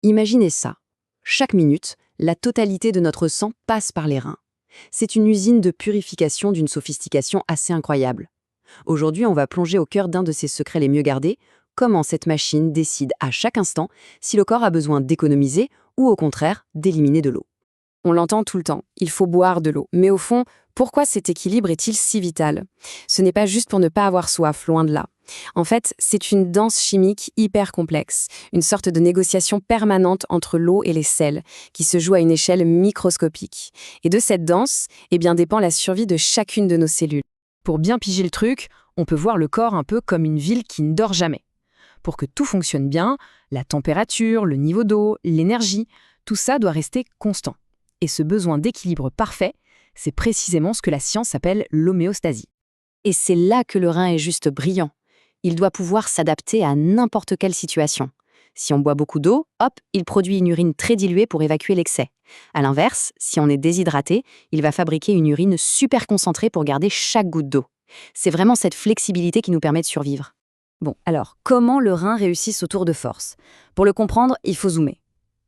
Imaginez ça. Chaque minute, la totalité de notre sang passe par les reins. C'est une usine de purification d'une sophistication assez incroyable. Aujourd'hui, on va plonger au cœur d'un de ses secrets les mieux gardés, comment cette machine décide à chaque instant si le corps a besoin d'économiser ou au contraire d'éliminer de l'eau. On l'entend tout le temps, il faut boire de l'eau. Mais au fond, pourquoi cet équilibre est-il si vital? Ce n'est pas juste pour ne pas avoir soif, loin de là. En fait, c'est une danse chimique hyper complexe, une sorte de négociation permanente entre l'eau et les sels, qui se joue à une échelle microscopique. Et de cette danse, dépend la survie de chacune de nos cellules. Pour bien piger le truc, on peut voir le corps un peu comme une ville qui ne dort jamais. Pour que tout fonctionne bien, la température, le niveau d'eau, l'énergie, tout ça doit rester constant. Et ce besoin d'équilibre parfait, c'est précisément ce que la science appelle l'homéostasie. Et c'est là que le rein est juste brillant. Il doit pouvoir s'adapter à n'importe quelle situation. Si on boit beaucoup d'eau, hop, il produit une urine très diluée pour évacuer l'excès. À l'inverse, si on est déshydraté, il va fabriquer une urine super concentrée pour garder chaque goutte d'eau. C'est vraiment cette flexibilité qui nous permet de survivre. Bon, alors, comment le rein réussit ce tour de force? Pour le comprendre, il faut zoomer.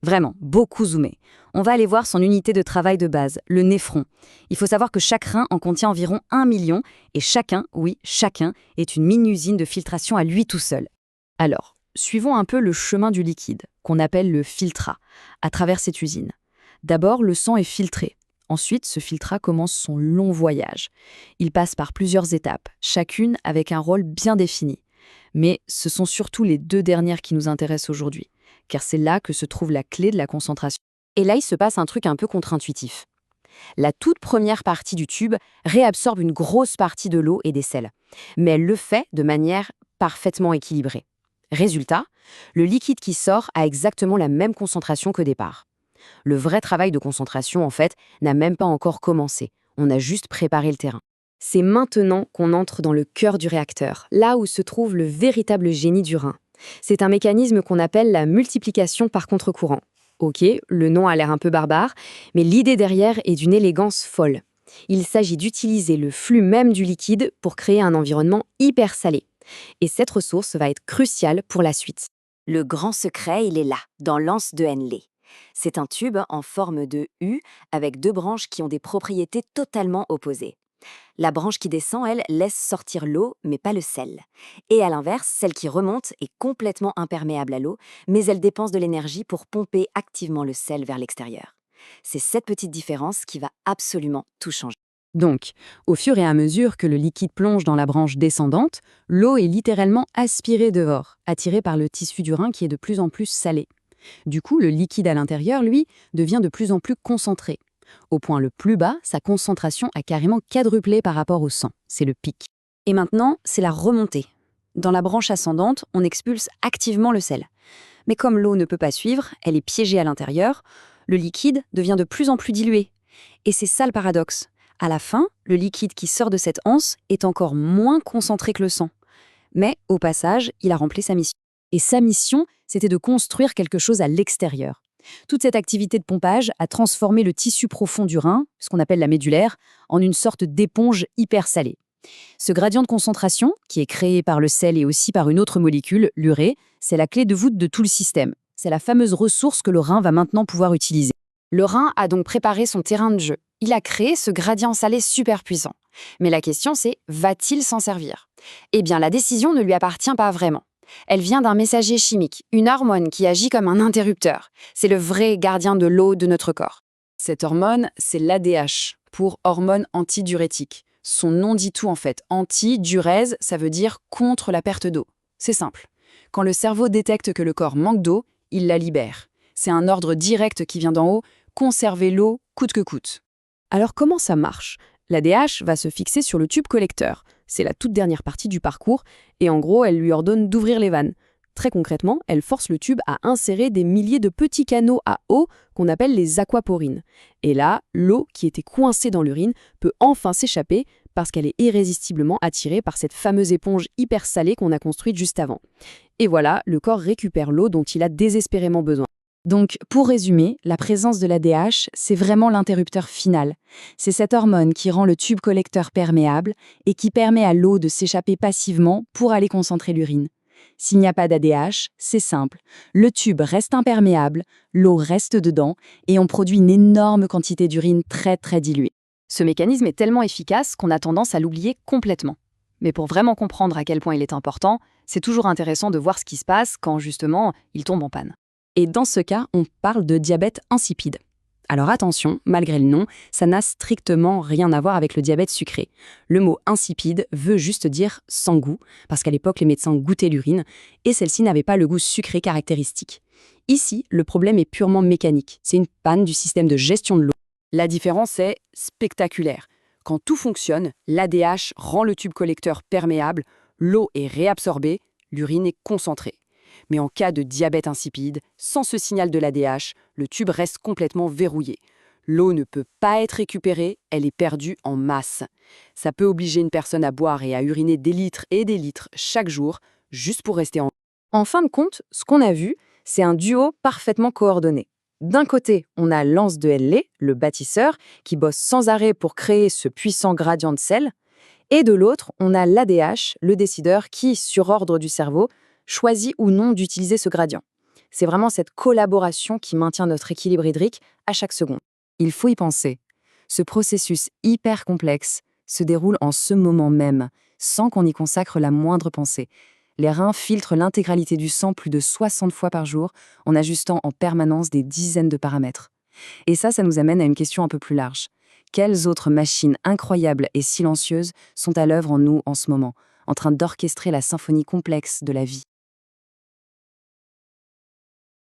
Vraiment, beaucoup zoomer. On va aller voir son unité de travail de base, le néphron. Il faut savoir que chaque rein en contient environ 1 million, et chacun, oui, chacun, est une mini-usine de filtration à lui tout seul. Alors, suivons un peu le chemin du liquide, qu'on appelle le filtrat, à travers cette usine. D'abord, le sang est filtré. Ensuite, ce filtrat commence son long voyage. Il passe par plusieurs étapes, chacune avec un rôle bien défini. Mais ce sont surtout les 2 dernières qui nous intéressent aujourd'hui, car c'est là que se trouve la clé de la concentration. Et là, il se passe un truc un peu contre-intuitif. La toute première partie du tube réabsorbe une grosse partie de l'eau et des sels, mais elle le fait de manière parfaitement équilibrée. Résultat, le liquide qui sort a exactement la même concentration qu'au départ. Le vrai travail de concentration, en fait, n'a même pas encore commencé. On a juste préparé le terrain. C'est maintenant qu'on entre dans le cœur du réacteur, là où se trouve le véritable génie du rein. C'est un mécanisme qu'on appelle la multiplication par contre-courant. Ok, le nom a l'air un peu barbare, mais l'idée derrière est d'une élégance folle. Il s'agit d'utiliser le flux même du liquide pour créer un environnement hyper salé. Et cette ressource va être cruciale pour la suite. Le grand secret, il est là, dans l'anse de Henle. C'est un tube en forme de U avec 2 branches qui ont des propriétés totalement opposées. La branche qui descend, elle, laisse sortir l'eau, mais pas le sel. Et à l'inverse, celle qui remonte est complètement imperméable à l'eau, mais elle dépense de l'énergie pour pomper activement le sel vers l'extérieur. C'est cette petite différence qui va absolument tout changer. Donc, au fur et à mesure que le liquide plonge dans la branche descendante, l'eau est littéralement aspirée dehors, attirée par le tissu du rein qui est de plus en plus salé. Du coup, le liquide à l'intérieur, lui, devient de plus en plus concentré. Au point le plus bas, sa concentration a carrément quadruplé par rapport au sang. C'est le pic. Et maintenant, c'est la remontée. Dans la branche ascendante, on expulse activement le sel. Mais comme l'eau ne peut pas suivre, elle est piégée à l'intérieur, le liquide devient de plus en plus dilué. Et c'est ça le paradoxe. À la fin, le liquide qui sort de cette anse est encore moins concentré que le sang. Mais, au passage, il a rempli sa mission. Et sa mission, c'était de construire quelque chose à l'extérieur. Toute cette activité de pompage a transformé le tissu profond du rein, ce qu'on appelle la médullaire, en une sorte d'éponge hyper salée. Ce gradient de concentration, qui est créé par le sel et aussi par une autre molécule, l'urée, c'est la clé de voûte de tout le système. C'est la fameuse ressource que le rein va maintenant pouvoir utiliser. Le rein a donc préparé son terrain de jeu. Il a créé ce gradient salé super puissant. Mais la question c'est, va-t-il s'en servir? Eh bien, la décision ne lui appartient pas vraiment. Elle vient d'un messager chimique, une hormone qui agit comme un interrupteur. C'est le vrai gardien de l'eau de notre corps. Cette hormone, c'est l'ADH, pour hormone antidiurétique. Son nom dit tout en fait. Anti-diurèse, ça veut dire contre la perte d'eau. C'est simple. Quand le cerveau détecte que le corps manque d'eau, il la libère. C'est un ordre direct qui vient d'en haut, conserver l'eau coûte que coûte. Alors comment ça marche? L'ADH va se fixer sur le tube collecteur. C'est la toute dernière partie du parcours et en gros, elle lui ordonne d'ouvrir les vannes. Très concrètement, elle force le tube à insérer des milliers de petits canaux à eau qu'on appelle les aquaporines. Et là, l'eau qui était coincée dans l'urine peut enfin s'échapper parce qu'elle est irrésistiblement attirée par cette fameuse éponge hyper salée qu'on a construite juste avant. Et voilà, le corps récupère l'eau dont il a désespérément besoin. Donc, pour résumer, la présence de l'ADH, c'est vraiment l'interrupteur final. C'est cette hormone qui rend le tube collecteur perméable et qui permet à l'eau de s'échapper passivement pour aller concentrer l'urine. S'il n'y a pas d'ADH, c'est simple. Le tube reste imperméable, l'eau reste dedans et on produit une énorme quantité d'urine très très diluée. Ce mécanisme est tellement efficace qu'on a tendance à l'oublier complètement. Mais pour vraiment comprendre à quel point il est important, c'est toujours intéressant de voir ce qui se passe quand, justement, il tombe en panne. Et dans ce cas, on parle de diabète insipide. Alors attention, malgré le nom, ça n'a strictement rien à voir avec le diabète sucré. Le mot insipide veut juste dire sans goût, parce qu'à l'époque, les médecins goûtaient l'urine, et celle-ci n'avait pas le goût sucré caractéristique. Ici, le problème est purement mécanique. C'est une panne du système de gestion de l'eau. La différence est spectaculaire. Quand tout fonctionne, l'ADH rend le tube collecteur perméable, l'eau est réabsorbée, l'urine est concentrée. Mais en cas de diabète insipide, sans ce signal de l'ADH, le tube reste complètement verrouillé. L'eau ne peut pas être récupérée, elle est perdue en masse. Ça peut obliger une personne à boire et à uriner des litres et des litres chaque jour, juste pour rester en... En fin de compte, ce qu'on a vu, c'est un duo parfaitement coordonné. D'un côté, on a l'anse de Henle, le bâtisseur, qui bosse sans arrêt pour créer ce puissant gradient de sel. Et de l'autre, on a l'ADH, le décideur, qui, sur ordre du cerveau, choisit ou non d'utiliser ce gradient. C'est vraiment cette collaboration qui maintient notre équilibre hydrique à chaque seconde. Il faut y penser. Ce processus hyper complexe se déroule en ce moment même, sans qu'on y consacre la moindre pensée. Les reins filtrent l'intégralité du sang plus de 60 fois par jour en ajustant en permanence des dizaines de paramètres. Et ça nous amène à une question un peu plus large. Quelles autres machines incroyables et silencieuses sont à l'œuvre en nous en ce moment, en train d'orchestrer la symphonie complexe de la vie ?